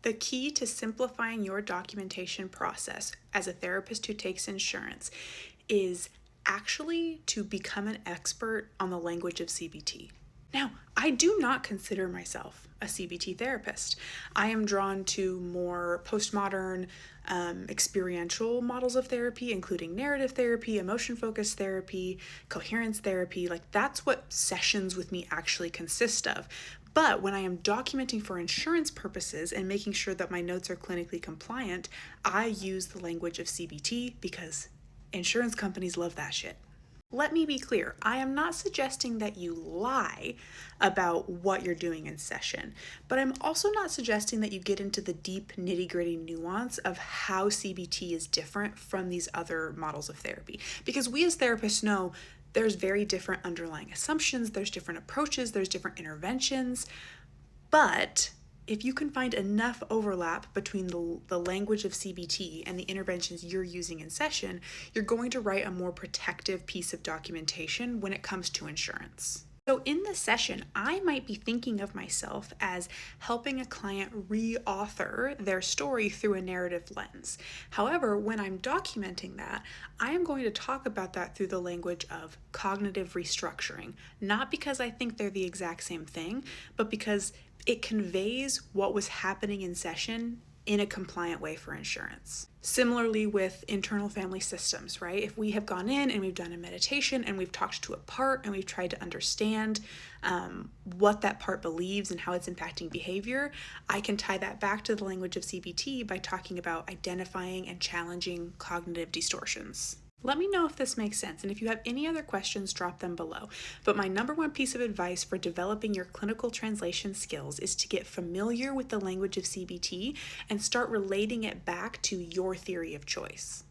The key to simplifying your documentation process as a therapist who takes insurance is actually to become an expert on the language of CBT. Now, I do not consider myself a CBT therapist. I am drawn to more postmodern, experiential models of therapy, including narrative therapy, emotion-focused therapy, coherence therapy. Like, that's what sessions with me actually consist of. But when I am documenting for insurance purposes and making sure that my notes are clinically compliant, I use the language of CBT because insurance companies love that shit. Let me be clear, I am not suggesting that you lie about what you're doing in session, but I'm also not suggesting that you get into the deep nitty-gritty nuance of how CBT is different from these other models of therapy. Because we as therapists know there's very different underlying assumptions, there's different approaches, there's different interventions, but if you can find enough overlap between the language of CBT and the interventions you're using in session, you're going to write a more protective piece of documentation when it comes to insurance. So in this session, I might be thinking of myself as helping a client re-author their story through a narrative lens. However, when I'm documenting that, I am going to talk about that through the language of cognitive restructuring, not because I think they're the exact same thing, but because it conveys what was happening in session in a compliant way for insurance. Similarly with internal family systems, right? If we have gone in and we've done a meditation and we've talked to a part and we've tried to understand what that part believes and how it's impacting behavior, I can tie that back to the language of CBT by talking about identifying and challenging cognitive distortions. Let me know if this makes sense, and if you have any other questions, drop them below. But my number one piece of advice for developing your clinical translation skills is to get familiar with the language of CBT and start relating it back to your theory of choice.